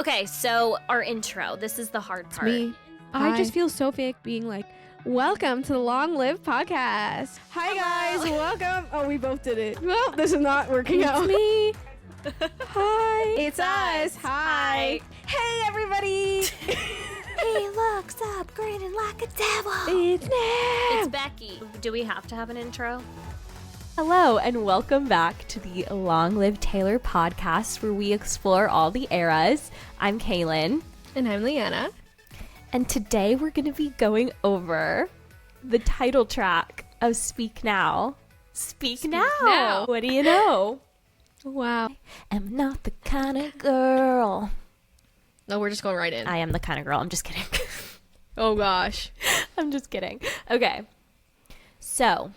Okay, so our intro. This is the hard part. Me. I just feel so fake being like, welcome to the Long Live podcast. Hi guys, welcome. Oh, we both did it. Well, this is not working out. me. Hi. It's us. Hi. Hey everybody. He looks up grinning like a devil. It's Nat. It's Becky. Do we have to have an intro? Hello and welcome back to the Long Live Taylor podcast where we explore all the eras. I'm Kaylan. And I'm Leanna. And today we're going to be going over the title track of Speak Now. Speak now. What do you know? Wow. I'm not the kind of girl. No, we're just going right in. I am the kind of girl. I'm just kidding. Oh gosh. I'm just kidding. Okay. So,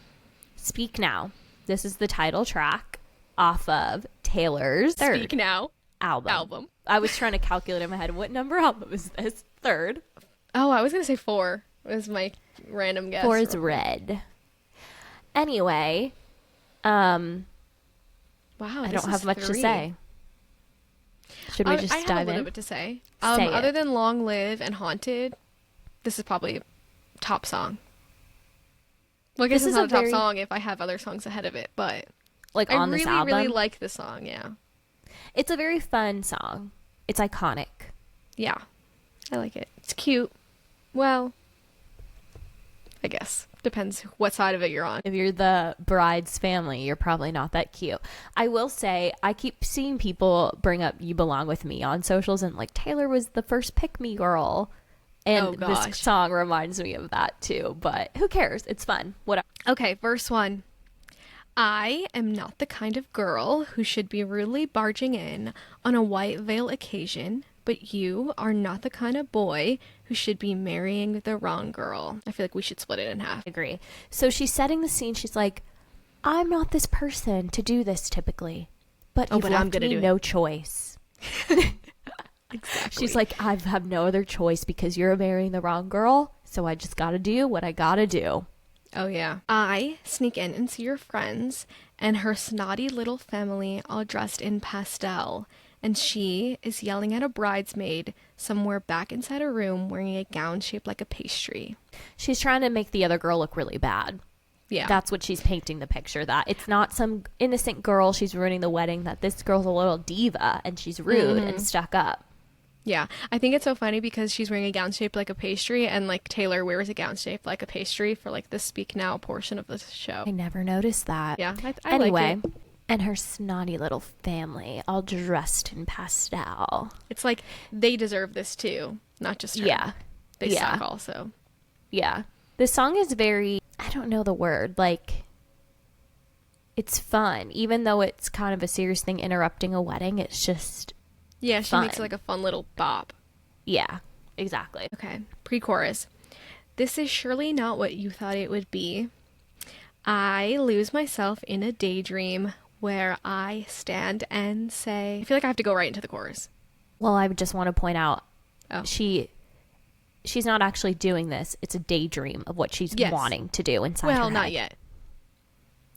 Speak Now. This is the title track off of Taylor's third Speak Now album. I was trying to calculate in my head, what number album is this? Third. Oh, I was going to say 4. Was my random guess. 4 is red. Anyway, Wow, I don't have much to say. Should we just I dive have a little in? bit to say. Say Other it. than Long Live and Haunted, this is probably top song. Well, I guess This it's is not a a top very- song if I have other songs ahead of it, but Like I on really, this album. really like the song, yeah. It's a very fun song. It's iconic. Yeah, I like it. It's cute. Well, I guess. Depends what side of it you're on. If you're the bride's family, you're probably not that cute. I will say, I keep seeing people bring up You Belong With Me on socials, and like, Taylor was the first pick-me girl. And Oh, this gosh. song reminds me of that too, but who cares? It's fun. Whatever. Okay, verse 1. I am not the kind of girl who should be rudely barging in on a white veil occasion, but you are not the kind of boy who should be marrying the wrong girl. I feel like we should split it in half. I agree. So she's setting the scene. She's like, I'm not this person to do this typically, but you've but I'm left gonna me do it." no choice. Exactly. She's like, I have no other choice because you're marrying the wrong girl, so I just gotta do what I gotta do. Oh, yeah. I sneak in and see your friends and her snotty little family all dressed in pastel. And she is yelling at a bridesmaid somewhere back inside a room wearing a gown shaped like a pastry. She's trying to make the other girl look really bad. Yeah. That's what she's painting the picture, that it's not some innocent girl she's ruining the wedding, that this girl's a little diva and she's rude and stuck up. Yeah. I think it's so funny because she's wearing a gown shaped like a pastry and like Taylor wears a gown shaped like a pastry for like the Speak Now portion of the show. I never noticed that. Yeah. I Anyway, like it. and her snotty little family all dressed in pastel. It's like they deserve this too, not just her. Yeah. They Yeah. suck also. Yeah. This song is very, I don't know the word, like, it's fun. Even though it's kind of a serious thing interrupting a wedding, it's just, Yeah, she makes it Fun. like a fun little bop. yeah, exactly. Okay, pre-chorus. This is surely not what you thought it would be. I lose myself in a daydream where I stand and say... I feel like I have to go right into the chorus. Well, I would just want to point out, Oh. she's not actually doing this. It's a daydream of what she's Yes. wanting to do inside Well, her not head.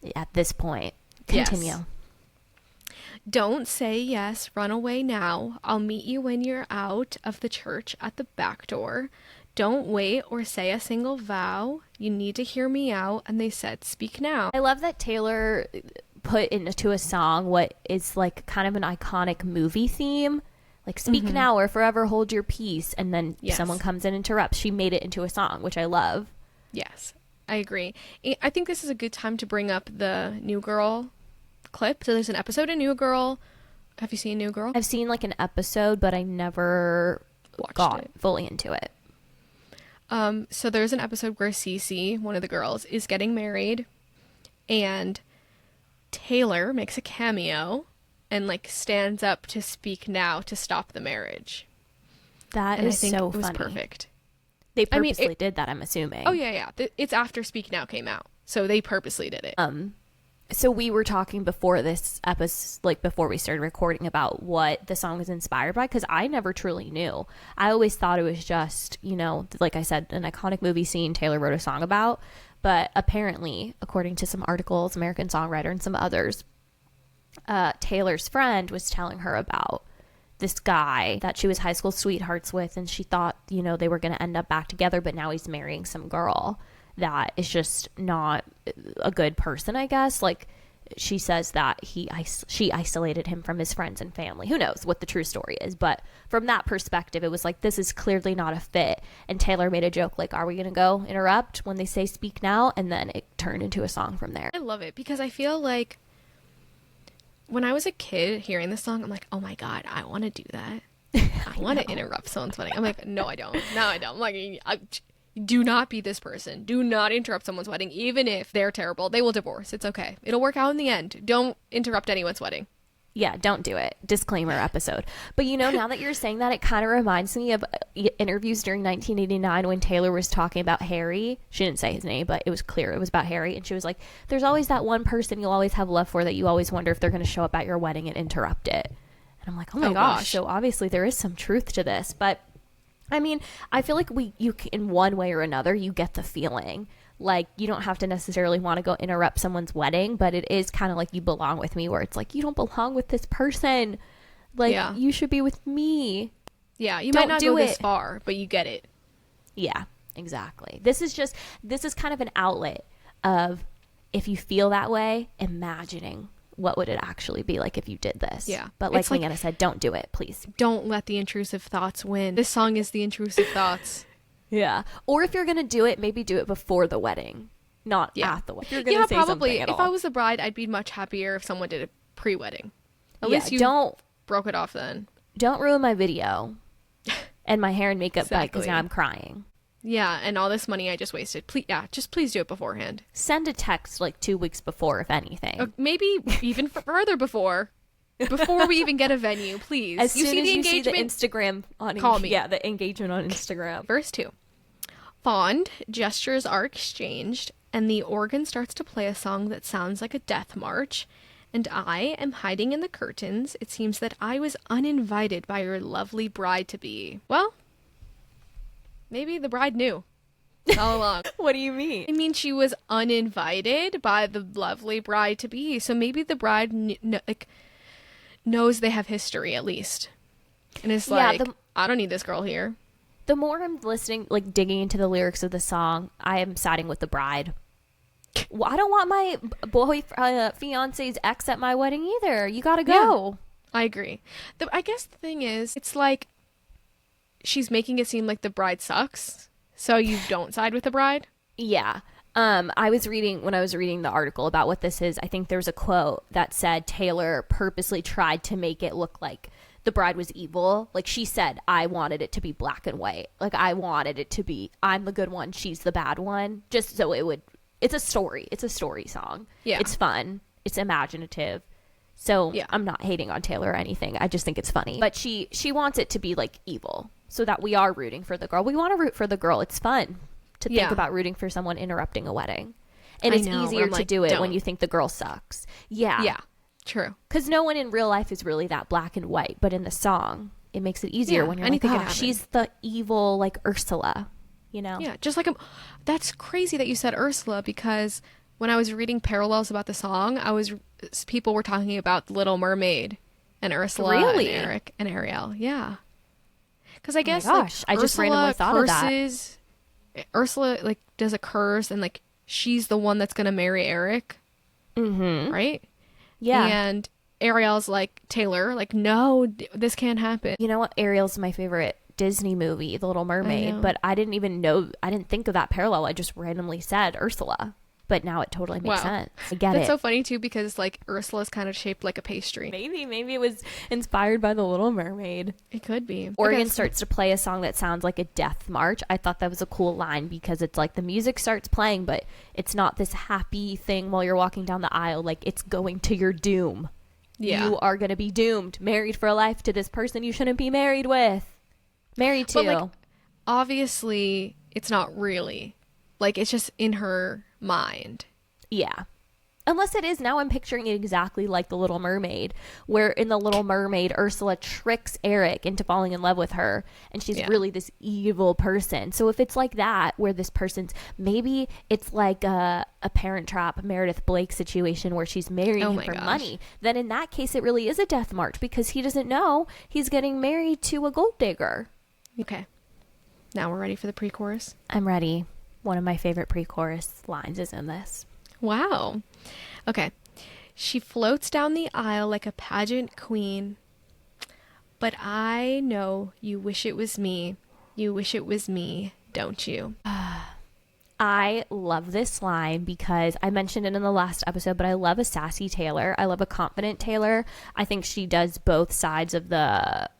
yet. At this point. Yes. Continue. Don't say yes, run away now. I'll meet you when you're out of the church at the back door. Don't wait or say a single vow. You need to hear me out. And they said, speak now. I love that Taylor put into a song what is like kind of an iconic movie theme. Like, speak now or forever hold your peace. And then Yes. someone comes and interrupts. She made it into a song, which I love. Yes, I agree. I think this is a good time to bring up the New Girl clip. So there's an episode of New Girl. Have you seen New Girl? I've seen like an episode, but I never Watched got it. fully into it. So there's an episode where Cece, one of the girls, is getting married, and Taylor makes a cameo and like stands up to speak now to stop the marriage. That And is I think so it was funny. perfect. They I mean, purposely did that, I'm assuming. Oh yeah. It's after Speak Now came out, so they purposely did it. So we were talking before this episode, like before we started recording, about what the song was inspired by, because I never truly knew. I always thought it was just, you know, like I said, an iconic movie scene Taylor wrote a song about. But apparently, according to some articles, American Songwriter and some others, Taylor's friend was telling her about this guy that she was high school sweethearts with, and she thought, you know, they were going to end up back together, but now he's marrying some girl that is just not a good person, I guess. Like, she says that she isolated him from his friends and family. Who knows what the true story is, but from that perspective, it was like, this is clearly not a fit. And Taylor made a joke like, are we gonna go interrupt when they say speak now? And then it turned into a song from there. I love it because I feel like when I was a kid hearing this song, I'm like, oh my god, I want to do that. I want to interrupt someone's wedding. I'm like, no, I don't. I'm like, do not be this person. Do not interrupt someone's wedding. Even if they're terrible, they will divorce. It's okay. It'll work out in the end. Don't interrupt anyone's wedding. Yeah, don't do it. Disclaimer episode. But you know, now that you're saying that, it kind of reminds me of interviews during 1989 when Taylor was talking about Harry. She didn't say his name, but it was clear it was about Harry. And she was like, there's always that one person you'll always have love for that you always wonder if they're going to show up at your wedding and interrupt it. And I'm like, oh my gosh. So obviously there is some truth to this. But I mean, I feel like you in one way or another, you get the feeling like you don't have to necessarily want to go interrupt someone's wedding, but it is kind of like You Belong With Me, where it's like, you don't belong with this person. Like, you should be with me. Yeah, you might not go this far, but you get it. Yeah, exactly. This is kind of an outlet of, if you feel that way, imagining what would it actually be like if you did this. Yeah. But like Leanna said, don't do it, please. Don't let the intrusive thoughts win. This song is the intrusive thoughts. Yeah. Or if you're going to do it, maybe do it before the wedding, not at the wedding. If you're going to say probably. Something at if all. I was the bride, I'd be much happier if someone did it pre-wedding. At least you broke it off then. Don't ruin my video and my hair and makeup because now I'm crying. Yeah, and all this money I just wasted. Please do it beforehand. Send a text like 2 weeks before, if anything. Or maybe even further before we even get a venue, please. As soon as you see the Instagram on, call me. Yeah, the engagement on Instagram. Verse 2. Fond gestures are exchanged, and the organ starts to play a song that sounds like a death march. And I am hiding in the curtains. It seems that I was uninvited by your lovely bride-to-be. Well, maybe the bride knew all along. What do you mean? I mean, she was uninvited by the lovely bride-to-be. So maybe the bride knows they have history at least. And it's like, I don't need this girl here. The more I'm listening, like digging into the lyrics of the song, I am siding with the bride. Well, I don't want my fiance's ex at my wedding either. You gotta go. Yeah, I agree. I guess the thing is, it's like she's making it seem like the bride sucks, so you don't side with the bride. Yeah. When I was reading the article about what this is, I think there was a quote that said Taylor purposely tried to make it look like the bride was evil. Like, she said, I wanted it to be black and white. Like, I wanted it to be, I'm the good one, she's the bad one. Just so it's a story. It's a story song. Yeah. It's fun. It's imaginative. So I'm not hating on Taylor or anything. I just think it's funny. But she wants it to be like evil so that we are rooting for the girl. We want to root for the girl. It's fun to think about rooting for someone interrupting a wedding. And it's easier to do it when you think the girl sucks. Yeah. Yeah. True. Because no one in real life is really that black and white. But in the song, it makes it easier when you're like, oh, she's the evil, like Ursula. You know? Yeah, just like that's crazy that you said Ursula, because when I was reading parallels about the song, people were talking about the Little Mermaid and Ursula and Eric and Ariel. Yeah, because I guess I just randomly thought of that. Ursula like does a curse, and like she's the one that's gonna marry Eric, right? Yeah, and Ariel's like, Taylor, like, no, this can't happen. You know what? Ariel's my favorite Disney movie, The Little Mermaid, but I didn't think of that parallel. I just randomly said Ursula, but now it totally makes sense. I get it. That's so funny too, because like Ursula's kind of shaped like a pastry. Maybe it was inspired by The Little Mermaid. It could be. Organ starts to play a song that sounds like a death march. I thought that was a cool line because it's like the music starts playing, but it's not this happy thing while you're walking down the aisle. Like, it's going to your doom. Yeah. You are going to be doomed, married for life to this person you shouldn't be married with. Married to. But like, obviously, it's not really. Like, it's just in her mind. Yeah. unless it is. Now I'm picturing it exactly like The Little Mermaid, where in The Little Mermaid, Ursula tricks Eric into falling in love with her, and she's really this evil person. So if it's like that, where this person's, maybe it's like a Parent Trap, Meredith Blake situation where she's marrying him for money, then in that case it really is a death march, because he doesn't know he's getting married to a gold digger. Okay. Now we're ready for the pre-chorus? I'm ready. One of my favorite pre-chorus lines is in this. Wow. Okay. She floats down the aisle like a pageant queen, but I know you wish it was me. You wish it was me, don't you? I love this line because I mentioned it in the last episode, but I love a sassy Taylor. I love a confident Taylor. I think she does both sides of the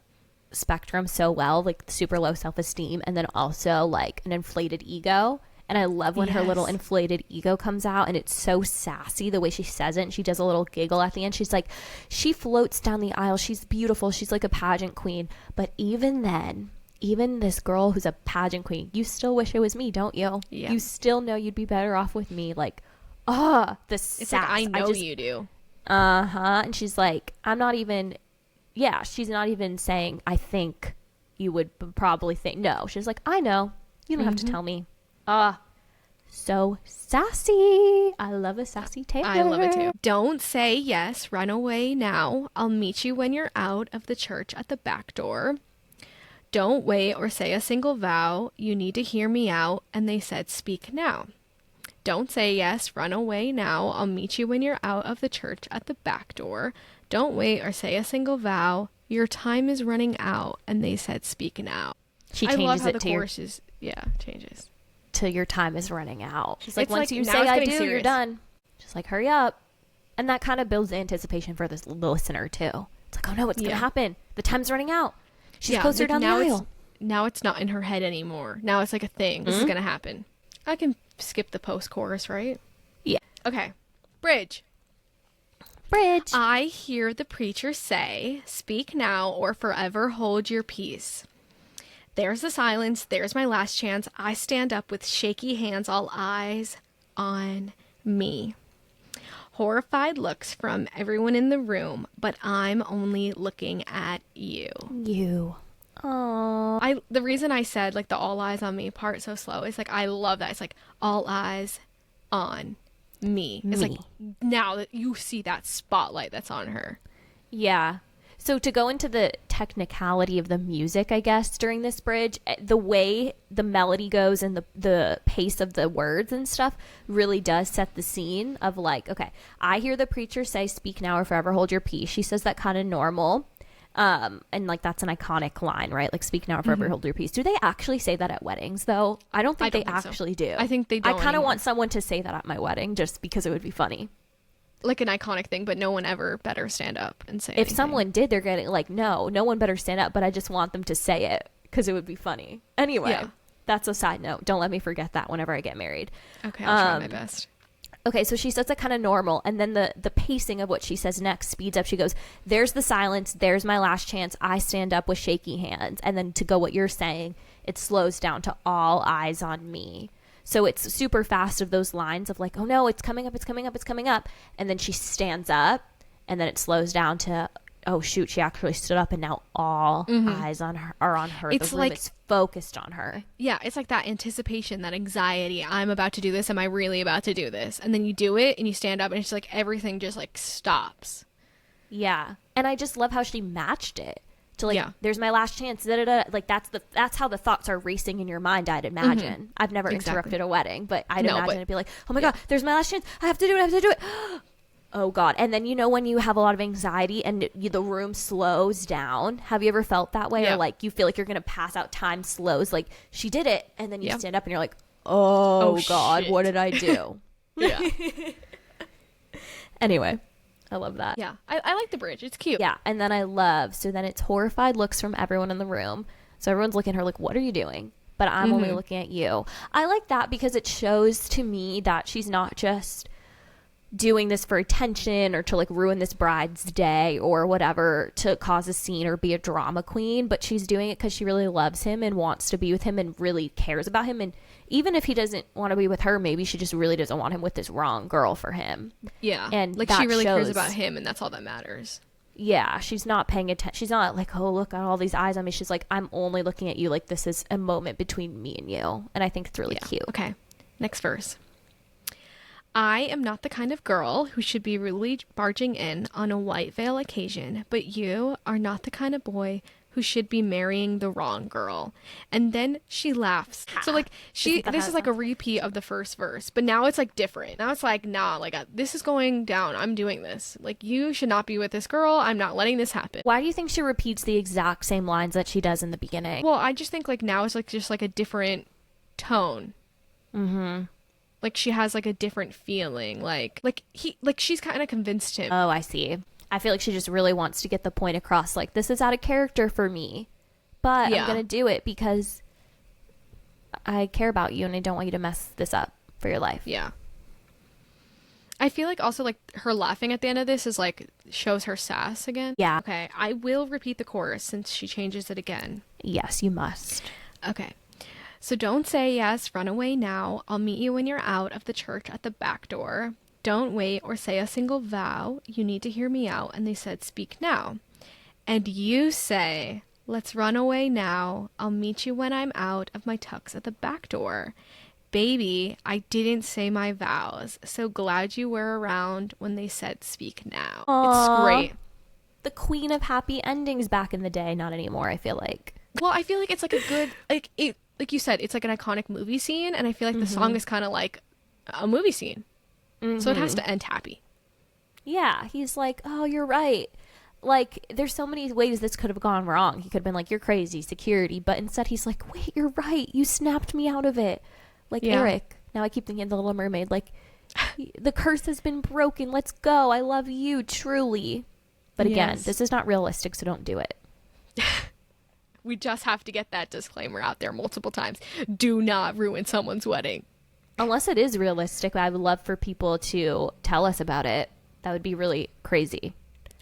spectrum so well, like super low self-esteem and then also like an inflated ego. And I love when her little inflated ego comes out, and it's so sassy the way she says it, and she does a little giggle at the end. She's like, she floats down the aisle, she's beautiful, she's like a pageant queen, but even then, even this girl who's a pageant queen, you still wish it was me, don't you? You still know you'd be better off with me. Like, the sass. It's like, I know you do. And she's like, I'm not even, she's not even saying, I think you would probably think. No, she's like, I know. You don't have to tell me. So sassy. I love a sassy Taylor. I love it too. Don't say yes, run away now. I'll meet you when you're out of the church at the back door. Don't wait or say a single vow. You need to hear me out. And they said, speak now. Don't say yes, run away now. I'll meet you when you're out of the church at the back door. Don't wait or say a single vow. Your time is running out. And they said, speak now. She changes I love how it the to chorus is, changes. To your time is running out. She's like, It's once like, you now say it's I getting do, serious. you're done. She's like, hurry up. And that kind of builds anticipation for this listener too. It's like, oh no, what's going to happen? The time's running out. She's closer like down the aisle. Now it's not in her head anymore. Now it's like a thing. This is going to happen. I can skip the post-chorus, right? Yeah. Okay. Bridge. I hear the preacher say, speak now or forever hold your peace. There's the silence. There's my last chance. I stand up with shaky hands, all eyes on me. Horrified looks from everyone in the room, but I'm only looking at you. Aww. The reason I said like the all eyes on me part so slow is like I love that. It's like all eyes on me. It's like now that you see that spotlight that's on her. Yeah. So to go into the technicality of the music, I guess, during this bridge, the way the melody goes and the pace of the words and stuff really does set the scene of like, okay, I hear the preacher say, speak now or forever hold your peace. She says that kind of normal. And like that's an iconic line, right? Like speak now or forever hold your peace. Do they actually say that at weddings though? I don't think they actually do. I think they don't. I kind of want someone to say that at my wedding just because it would be funny. Like an iconic thing, but no one ever better stand up and say if someone did, they're getting like, no one better stand up, but I just want them to say it because it would be funny. Anyway, that's a side note. Don't let me forget that whenever I get married. Okay, I'll try my best. Okay, so she says that kind of normal, and then the pacing of what she says next speeds up. She goes, there's the silence, there's my last chance, I stand up with shaky hands. And then to go what you're saying, it slows down to all eyes on me. So it's super fast of those lines of like, oh no, it's coming up, it's coming up, it's coming up. And then she stands up, and then it slows down to, oh shoot, she actually stood up, and now all eyes on her are on her. It's the room like is focused on her. Yeah, it's like that anticipation, that anxiety. I'm about to do this. Am I really about to do this? And then you do it, and you stand up, and it's like everything just like stops. Yeah, and I just love how she matched it to like, there's my last chance. Like that's how the thoughts are racing in your mind. I'd imagine. I've never interrupted a wedding, but I'd imagine it'd be like, oh my god, there's my last chance. I have to do it. Oh god. And then when you have a lot of anxiety and the room slows down, have you ever felt that way? Or like you feel like you're gonna pass out, time slows, like she did it, and then you stand up and you're like, oh god, shit. what did I do? Yeah. Anyway, I love that. Yeah, I like the bridge. It's cute. Yeah. And then so then it's horrified looks from everyone in the room, so everyone's looking at her like, what are you doing? But I'm only looking at you. I like that because it shows to me that she's not just doing this for attention or to like ruin this bride's day or whatever to cause a scene or be a drama queen, but she's doing it because she really loves him and wants to be with him and really cares about him. And even if he doesn't want to be with her, maybe she just really doesn't want him with this wrong girl for him. Yeah. And like that she really cares shows- about him, and that's all that matters. Yeah, she's not paying attention. She's not like, oh, look at all these eyes on me. She's like, I'm only looking at you. Like, this is a moment between me and you. And I think it's really cute. Okay. Next verse. I am not the kind of girl who should be rudely barging in on a white veil occasion, but you are not the kind of boy who should be marrying the wrong girl. And then she laughs. So like this is like a repeat of the first verse, but now it's like different. Now it's like, nah, like this is going down. I'm doing this. Like, you should not be with this girl. I'm not letting this happen. Why do you think she repeats the exact same lines that she does in the beginning? Well, I just think like now it's like just like a different tone. Mm-hmm. Like she has like a different feeling. Like she's kind of convinced him. Oh, I see. I feel like she just really wants to get the point across. Like, this is out of character for me, but I'm going to do it because I care about you and I don't want you to mess this up for your life. Yeah. I feel like also like her laughing at the end of this is like shows her sass again. Yeah. Okay. I will repeat the chorus since she changes it again. Yes, you must. Okay. So don't say yes, run away now. I'll meet you when you're out of the church at the back door. Don't wait or say a single vow. You need to hear me out. And they said, speak now. And you say, let's run away now. I'll meet you when I'm out of my tux at the back door. Baby, I didn't say my vows. So glad you were around when they said speak now. Aww. It's great. The queen of happy endings back in the day. Not anymore, I feel like. Well, I feel like it's like a good, like you said, it's like an iconic movie scene. And I feel like the song is kind of like a movie scene. So it has to end happy. Yeah, he's like, oh, you're right. Like, there's so many ways this could have gone wrong. He could have been like, you're crazy, security. But instead he's like, wait, you're right. You snapped me out of it. Like, Eric. Now I keep thinking of The Little Mermaid. Like, the curse has been broken. Let's go. I love you, truly. But again, this is not realistic, so don't do it. We just have to get that disclaimer out there multiple times. Do not ruin someone's wedding. Unless it is realistic, I would love for people to tell us about it. That would be really crazy.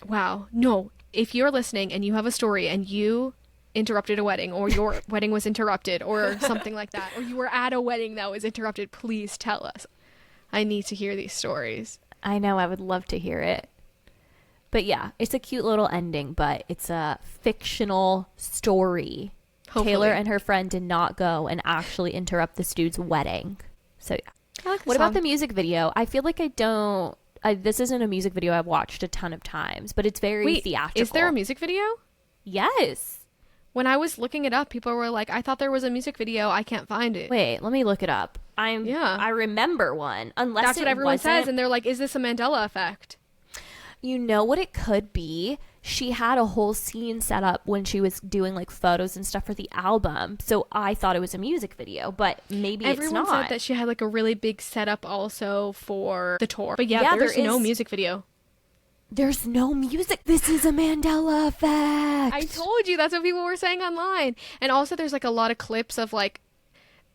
Wow. No, if you're listening and you have a story and you interrupted a wedding or your wedding was interrupted or something like that, or you were at a wedding that was interrupted, please tell us. I need to hear these stories. I know. I would love to hear it. But yeah, it's a cute little ending, but it's a fictional story. Hopefully. Taylor and her friend did not go and actually interrupt this dude's wedding. So yeah. What about the music video? I feel like this isn't a music video I've watched a ton of times, but it's very theatrical. Is there a music video? Yes. When I was looking it up, people were like, I thought there was a music video. I can't find it. Wait, let me look it up. I remember one. Unless that's what everyone says, and they're like, is this a Mandela effect? You know what it could be? She had a whole scene set up when she was doing like photos and stuff for the album. So I thought it was a music video, but maybe everyone it's not. said that she had like a really big setup also for the tour. But yeah, there's no music video. There's no music. This is a Mandela effect. I told you, that's what people were saying online. And also there's like a lot of clips of like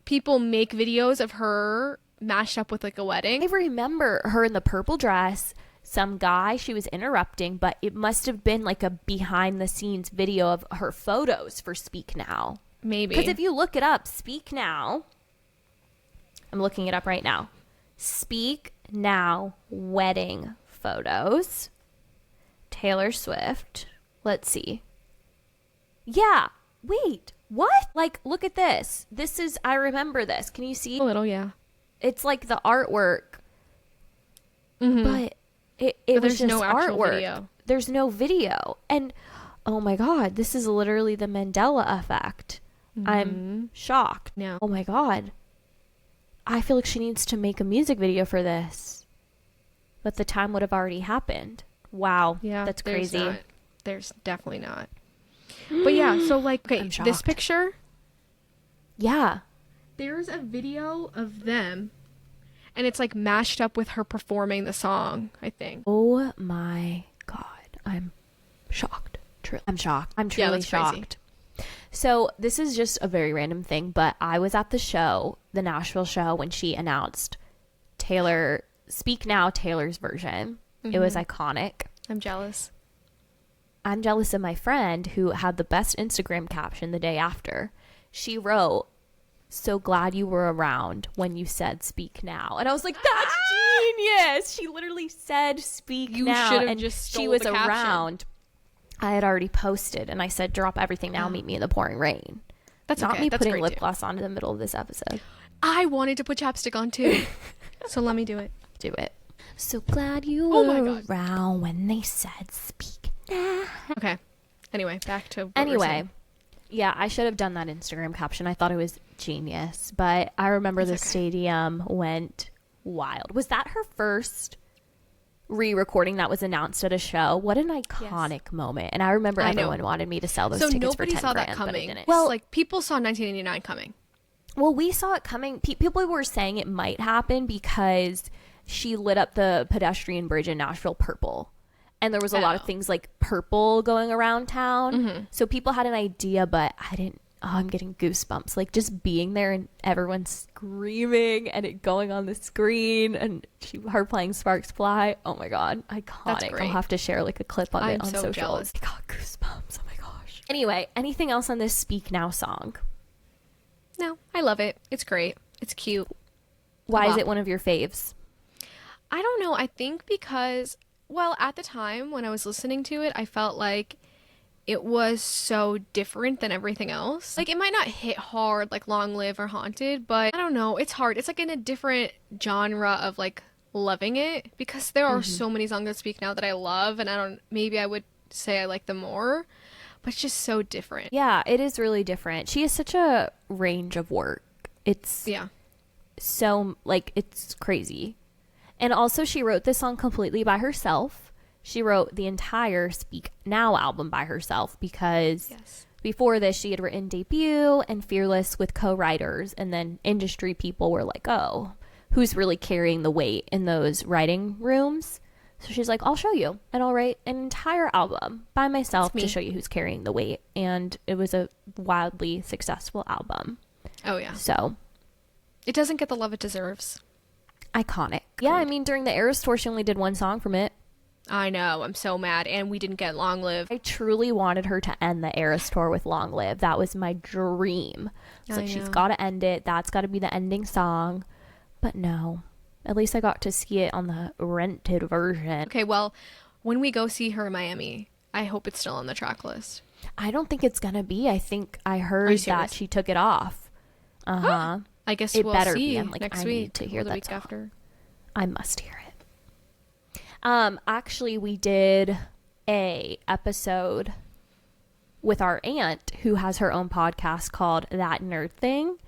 people make videos of her mashed up with like a wedding. I remember her in the purple dress. Some guy she was interrupting, but it must have been like a behind the scenes video of her photos for Speak Now. Maybe. Because if you look it up, Speak Now, I'm looking it up right now. Speak Now wedding photos. Taylor Swift. Let's see. Yeah. Wait. What? Like, look at this. I remember this. Can you see? A little, yeah. It's like the artwork. But it was just no artwork. Video. There's no video. And oh my God, this is literally the Mandela effect. I'm shocked. No. Oh my God. I feel like she needs to make a music video for this. But the time would have already happened. Wow. Yeah. That's crazy. There's definitely not. But yeah, so like, okay, this picture. Yeah. There's a video of them. And it's like mashed up with her performing the song, I think. Oh my God. I'm shocked. I'm shocked. I'm truly shocked. Crazy. So this is just a very random thing, but I was at the Nashville show, when she announced Taylor Speak Now, Taylor's version. It was iconic. I'm jealous. I'm jealous of my friend who had the best Instagram caption the day after. She wrote, "So glad you were around when you said speak now." And I was like, that's genius. She literally said speak You now. should have And just she stole was the caption. around. I had already posted and I said, drop everything now, meet me in the pouring rain. That's not okay. me That's putting great lip too. gloss on in the middle of this episode. I wanted to put chapstick on too. So let me do it. Do it. So glad you Oh my were God. around when they said speak now. Okay. Anyway, back to what we're Anyway, saying. yeah, I should have done that Instagram caption. I thought it was genius, but I remember the stadium went wild. Was that her first re-recording that was announced at a show? What an iconic moment. And I remember I know. everyone wanted me to sell those So tickets for nobody 10 saw grand, that but I coming. didn't. Well, like people saw 1989 coming. Well, we saw it coming. People were saying it might happen because she lit up the pedestrian bridge in Nashville purple. And there was a lot of things like purple going around town. So people had an idea, but I didn't. Oh, I'm getting goosebumps. Like just being there and everyone screaming and it going on the screen and her playing Sparks Fly. Oh my God. Iconic. I'll have to share like a clip of it on socials. Jealous. I got goosebumps. Oh my gosh. Anyway, anything else on this Speak Now song? No, I love it. It's great. It's cute. Why is it one of your faves? I don't know. I think because, well, at the time when I was listening to it, I felt like it was so different than everything else. Like, it might not hit hard like Long Live or Haunted, but I don't know. It's hard. It's like in a different genre of like loving it because there are so many songs that Speak Now that I love, and maybe I would say I like them more, but it's just so different. Yeah, it is really different. She has such a range of work. It's so, like, it's crazy. And also, she wrote this song completely by herself. She wrote the entire Speak Now album by herself because before this, she had written Debut and Fearless with co-writers. And then industry people were like, oh, who's really carrying the weight in those writing rooms? So she's like, I'll show you. And I'll write an entire album by myself to show you who's carrying the weight. And it was a wildly successful album. Oh, yeah. So it doesn't get the love it deserves. Iconic. Yeah, I mean, during the Eras tour, she only did one song from it. I know. I'm so mad. And we didn't get Long Live. I truly wanted her to end the Eras tour with Long Live. That was my dream. It's like, she's got to end it. That's got to be the ending song. But no. At least I got to see it on the rented version. Okay, well, when we go see her in Miami, I hope it's still on the track list. I don't think it's going to be. I think I heard that she took it off. Uh-huh. I guess it we'll better see be. I'm like, next I week need to hear or the that week song. after. I must hear it. Actually, we did a episode with our aunt who has her own podcast called That Nerd Thing.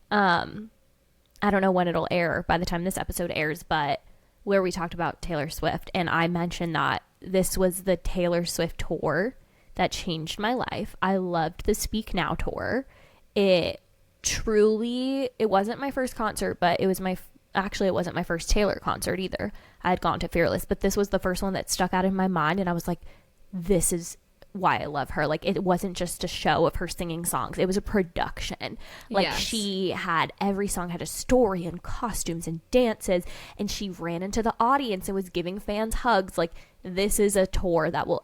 I don't know when it'll air by the time this episode airs, but where we talked about Taylor Swift, and I mentioned that this was the Taylor Swift tour that changed my life. I loved the Speak Now tour. It wasn't my first concert, but it was actually, it wasn't my first Taylor concert either. I had gone to Fearless, but this was the first one that stuck out in my mind, and I was like, this is why I love her. Like, it wasn't just a show of her singing songs. It was a production. Like, she had, every song had a story and costumes and dances, and she ran into the audience and was giving fans hugs. Like, this is a tour that will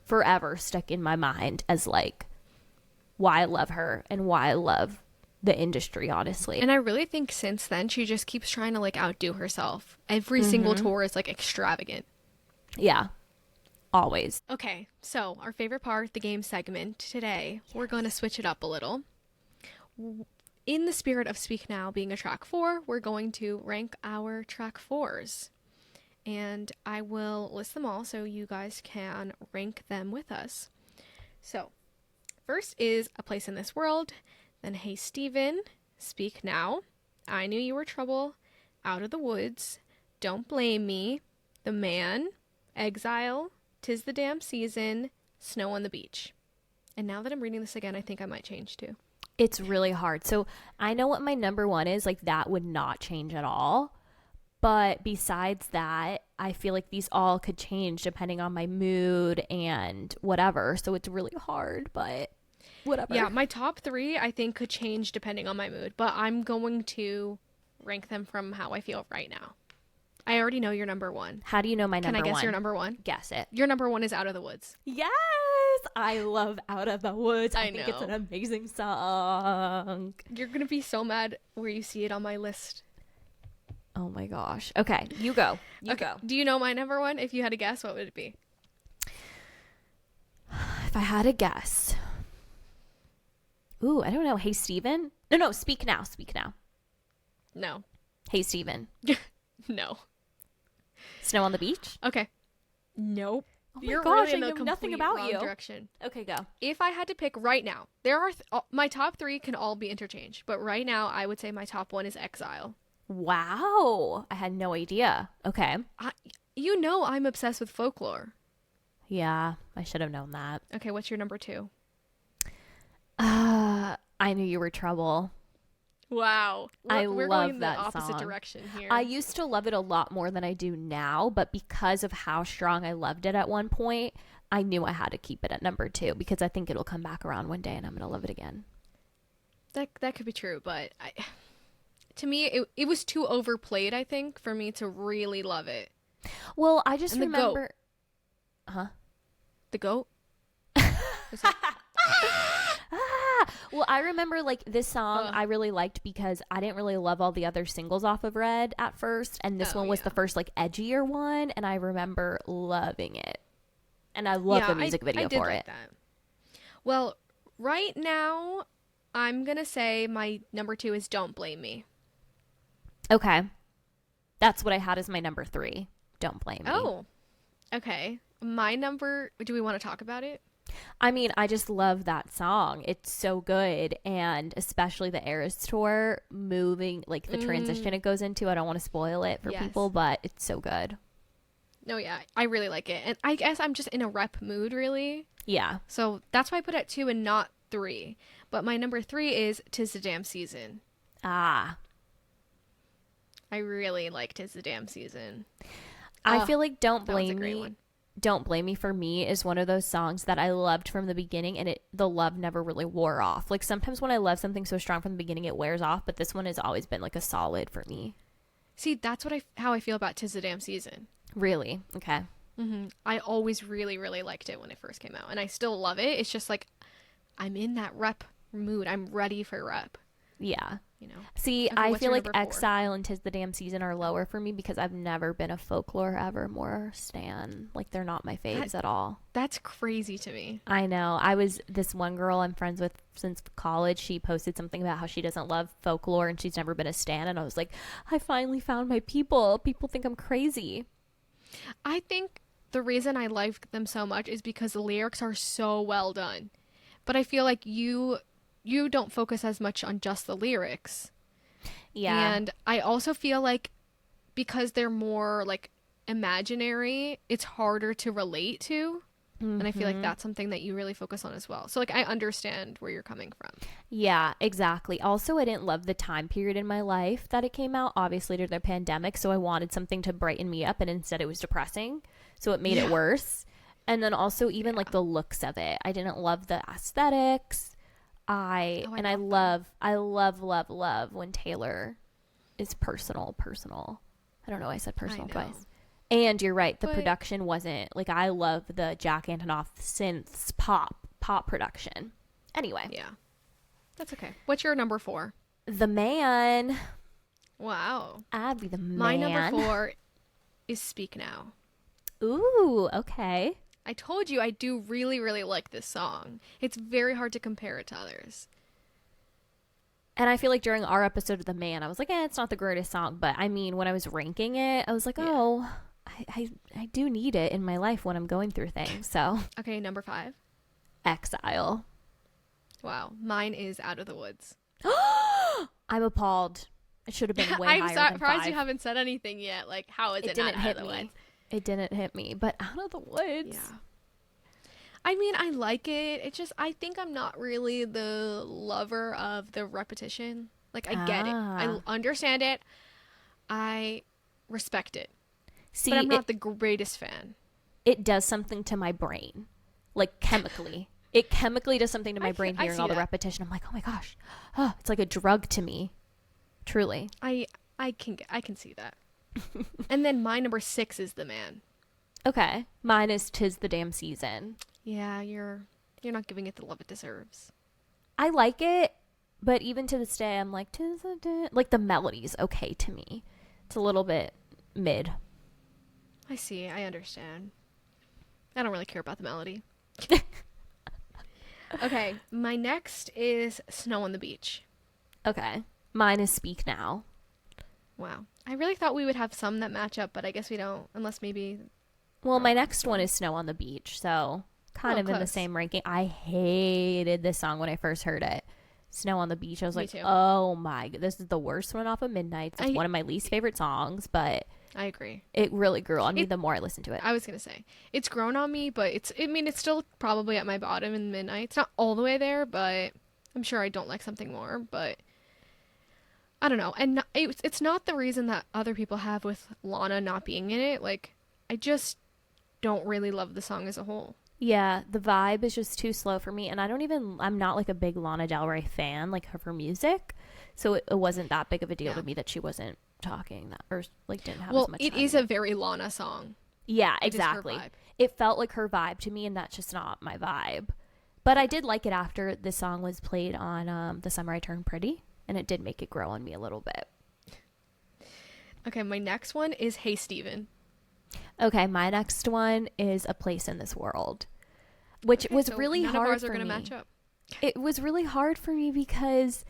forever stick in my mind as, like, why I love her and why I love the industry, honestly. And I really think since then she just keeps trying to like outdo herself. Every single tour is like extravagant. Yeah, always. Okay, so our favorite part, the game segment today, we're going to switch it up a little. In the spirit of Speak Now being a track 4, we're going to rank our track 4s, and I will list them all so you guys can rank them with us. So first is A Place in This World, then Hey Steven, Speak Now, I Knew You Were Trouble, Out of the Woods, Don't Blame Me, The Man, Exile, 'Tis the Damn Season, Snow on the Beach. And now that I'm reading this again, I think I might change too. It's really hard. So I know what my number 1 is. Like, that would not change at all. But besides that, I feel like these all could change depending on my mood and whatever. So it's really hard, but whatever. Yeah, my top 3 I think could change depending on my mood, but I'm going to rank them from how I feel right now. I already know your number one. How do you know my number one? Can I guess your number one? Guess it. Your number one is Out of the Woods. Yes! I love Out of the Woods. I think it's know. an amazing song. You're going to be so mad where you see it on my list. Oh my gosh. Okay, you go. You Okay. go. Do you know my number one? If you had to guess, what would it be? If I had a guess. Ooh, I don't know. Hey, Steven? No, Speak Now. Speak Now. No. Hey, Steven. No. Snow on the Beach? Okay. Nope. Oh my You're gosh, really in I the know nothing complete about wrong you. direction. Okay, go. If I had to pick right now, there are my top three can all be interchanged, but right now I would say my top one is Exile. Wow. I had no idea. Okay. You know I'm obsessed with folklore. Yeah, I should have known that. Okay, what's your number two? I Knew You Were Trouble. Wow. We're love going in the that opposite song. direction here. I used to love it a lot more than I do now, but because of how strong I loved it at one point, I knew I had to keep it at number 2 because I think it'll come back around one day and I'm going to love it again. That could be true, but to me, it was too overplayed, I think, for me to really love it. Well, I just And the remember... Huh? The goat? Well, I remember like this song I really liked because I didn't really love all the other singles off of Red at first, and this one was the first like edgier one, and I remember loving it. And I love the music video I did for like it. That. Well, right now, I'm going to say my number 2 is Don't Blame Me. Okay. That's what I had as my number 3. Don't Blame Me. Oh, okay. My number, do we want to talk about it? I mean, I just love that song. It's so good. And especially the Eras tour, moving, like the transition it goes into. I don't want to spoil it for people, but it's so good. No, yeah, I really like it. And I guess I'm just in a rep mood, really. Yeah. So that's why I put it at 2 and not 3. But my number 3 is 'Tis the Damn Season. Ah. I really like 'Tis the Damn Season. I feel like Don't that was a Blame great Me. one. Don't Blame Me for me is one of those songs that I loved from the beginning, and the love never really wore off. Like sometimes when I love something so strong from the beginning, it wears off, but this one has always been like a solid for me. See, that's how I feel about 'Tis the Damn Season. Really? Okay. I always really, really liked it when it first came out, and I still love it. It's just like I'm in that rep mood. I'm ready for rep. Yeah. You know. See, Okay, I what's feel your like number 4? Exile and 'Tis the Damn Season are lower for me because I've never been a Folklore Evermore stan. Like they're not my faves at all. That's crazy to me. I know. I was this one girl I'm friends with since college. She posted something about how she doesn't love Folklore and she's never been a stan. And I was like, I finally found my people. People think I'm crazy. I think the reason I like them so much is because the lyrics are so well done. But I feel like you don't focus as much on just the lyrics. Yeah. And I also feel like because they're more like imaginary, it's harder to relate to. And I feel like that's something that you really focus on as well. So like I understand where you're coming from. Yeah, exactly. Also, I didn't love the time period in my life that it came out, obviously during the pandemic. So I wanted something to brighten me up, and instead it was depressing. So it made it worse. And then also even like the looks of it. I didn't love the aesthetics. I love when Taylor is personal. I don't know why I said personal twice. And you're right, the production wasn't like, I love the Jack Antonoff synths pop production. Anyway. Yeah. That's okay. What's your number 4? The Man. Wow. I'd be the man. My number 4 is Speak Now. Ooh, okay. I told you I do really, really like this song. It's very hard to compare it to others. And I feel like during our episode of The Man, I was like, it's not the greatest song. But I mean, when I was ranking it, I was like, I do need it in my life when I'm going through things. So Okay, number 5. Exile. Wow. Mine is Out of the Woods. I'm appalled. It should have been way I'm higher than surprised 5. you haven't said anything yet. Like, how is it didn't not hit Out of the me. Woods? It didn't hit me. But Out of the Woods. Yeah. I mean, I like it. It's just, I think I'm not really the lover of the repetition. Like, I get it. I understand it. I respect it. See, but I'm not the greatest fan. It does something to my brain. Like, chemically. It chemically does something to my brain hearing all the repetition. I'm like, oh my gosh. Oh, it's like a drug to me. Truly. I can see that. And then my number 6 is The Man. Okay. Mine is 'Tis the Damn Season. Yeah, you're not giving it the love it deserves. I like it, but even to this day, I'm like, 'Tis the damn... Like, the melody's okay to me. It's a little bit mid. I see. I understand. I don't really care about the melody. Okay, my next is Snow on the Beach. Okay. Mine is Speak Now. Wow. I really thought we would have some that match up, but I guess we don't, unless maybe... Well, my next one is Snow on the Beach, so kind of in the close. same ranking. I hated this song when I first heard it. Snow on the Beach. I was Me like, too. oh my, this is the worst one off of Midnights. It's I- one of my least favorite songs, but I agree. it really grew on me the more I listened to it. I was going to say, it's grown on me, but it's still probably at my bottom in Midnight. It's not all the way there, but I'm sure I don't like something more, but I don't know. And it's not the reason that other people have with Lana not being in it. Like, I just don't really love the song as a whole. Yeah, the vibe is just too slow for me, and I'm not like a big Lana Del Rey fan, like of her music, so it wasn't that big of a deal to me that she wasn't talking that, or like didn't have as much it time is in a very Lana song. Yeah, It is her exactly. vibe. It felt like her vibe to me, and that's just not my vibe. But I did like it after this song was played on The Summer I Turned Pretty, and it did make it grow on me a little bit. Okay, my next one is Hey Steven. Okay, my next one is A Place in This World, which was So really none hard of ours for are gonna me. match up. It was really hard for me because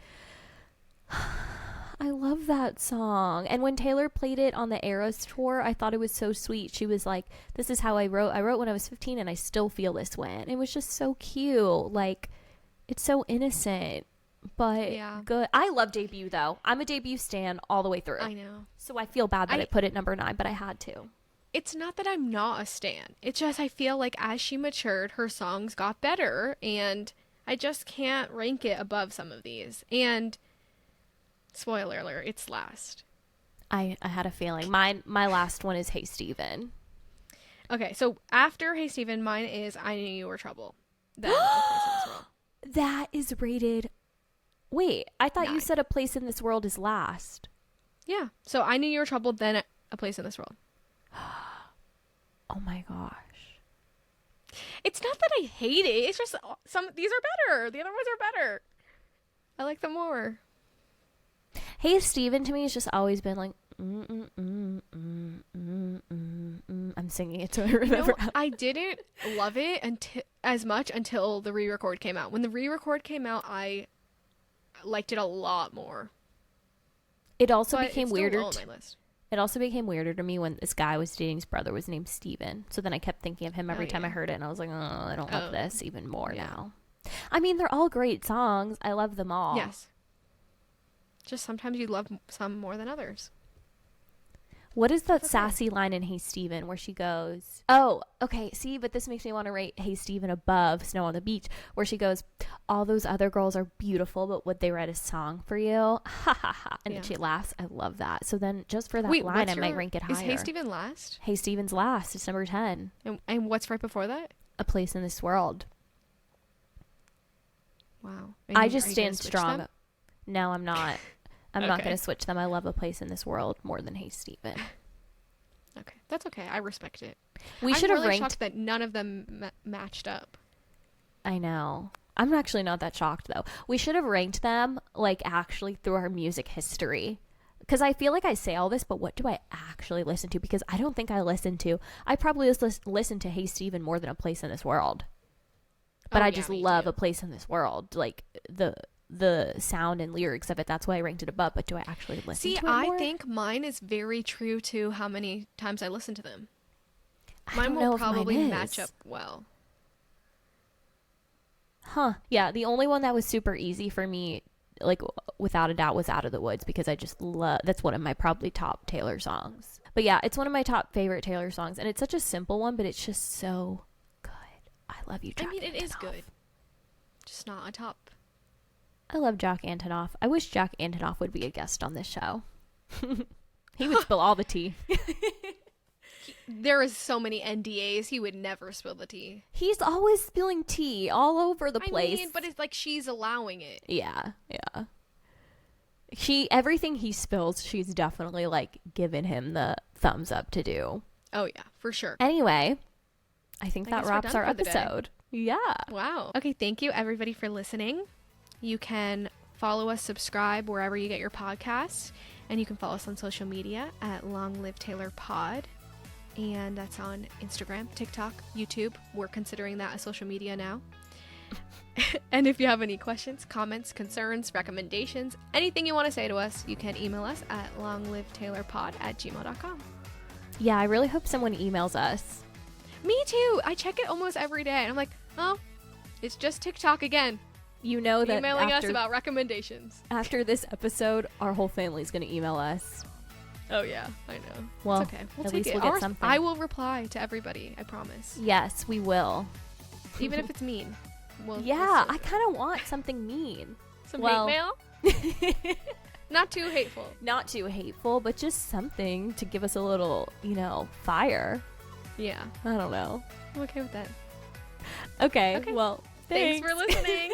I love that song. And when Taylor played it on the Eras tour, I thought it was so sweet. She was like, this is how I wrote. I wrote when I was 15 and I still feel this way. And it was just so cute. Like, it's so innocent, but Yeah. good. I love Debut, though. I'm a Debut stan all the way through. I know. So I feel bad that I put it number 9, but I had to. It's not that I'm not a stan. It's just I feel like as she matured, her songs got better, and I just can't rank it above some of these. And spoiler alert, it's last. I had a feeling. My last one is Hey Steven. Okay, so after Hey Steven, mine is I Knew You Were Trouble. Then A Place in This World. That is rated. Wait, I thought you 9. said A Place in This World is last. Yeah, so I Knew You Were Trouble, then A Place in This World. Oh my gosh. It's not that I hate it. It's just these are better. The other ones are better. I like them more. Hey Steven to me has just always been like I'm singing it so I remember. No, I didn't love it as much until the re-record came out. When the re-record came out, I liked it a lot more. It also But became it's still weirder. low on my list. It also became weirder to me when this guy was dating his brother was named Steven. So then I kept thinking of him every time I heard it, and I was like, oh, I don't love this even more now. I mean, they're all great songs. I love them all. Yes. Just sometimes you love some more than others. What is that sassy line in Hey Steven where she goes, oh, okay, see, but this makes me want to rate Hey Steven above Snow on the Beach, where she goes, all those other girls are beautiful, but would they write a song for you? Ha ha ha. And then she laughs. I love that. So then just for that line, I might rank it higher. Is Hey Steven last? Hey Steven's last. It's number 10. And what's right before that? A Place in This World. Wow. I just stand strong. Them? No, I'm not. I'm not Okay. going to switch them. I love A Place in This World more than Hey Steven. Okay, that's okay. I respect it. We I'm should have really ranked. shocked that none of them matched up. I know. I'm actually not that shocked though. We should have ranked them like actually through our music history. Because I feel like I say all this, but what do I actually listen to? Because I don't think I I probably listen to Hey Steven more than A Place in This World. But I just love A Place in This World. Like the sound and lyrics of it. That's why I ranked it above. But do I actually listen to it more? I think mine is very true to how many times I listen to them. I Mine don't will know if probably mine match is. up well. Huh. Yeah, the only one that was super easy for me, like without a doubt, was Out of the Woods, because I just love, that's one of my probably top Taylor songs. But yeah, it's one of my top favorite Taylor songs, and it's such a simple one, but it's just so good. I love you, Jack I mean, it is Antonoff. good. Just not a top. I love Jack Antonoff. I wish Jack Antonoff would be a guest on this show. He would spill all the tea. There is so many NDAs. He would never spill the tea. He's always spilling tea all over the place. I mean, but it's like she's allowing it. Yeah, yeah. Everything he spills, she's definitely like given him the thumbs up to do. Oh yeah, for sure. Anyway, I think I that guess we're wraps done our for the day. episode. Yeah. Wow. Okay, thank you everybody for listening. You can follow us, subscribe wherever you get your podcasts, and you can follow us on social media at Long Live Taylor Pod, and that's on Instagram, TikTok, YouTube. We're considering that a social media now. And if you have any questions, comments, concerns, recommendations, anything you want to say to us, you can email us at longlivetaylorpod@gmail.com. Yeah, I really hope someone emails us. Me too. I check it almost every day, and I'm like, oh, it's just TikTok again. You know that Emailing us about recommendations. After this episode, our whole family's going to email us. Oh yeah, I know. Well, it's okay. We'll at take least it. we'll get something. I will reply to everybody. I promise. Yes, we will. Even if it's mean. Yeah, I kind of want something mean. Some hate mail. Not too hateful. Not too hateful, but just something to give us a little, fire. Yeah. I don't know. I'm okay with that. Okay. Well, thanks for listening.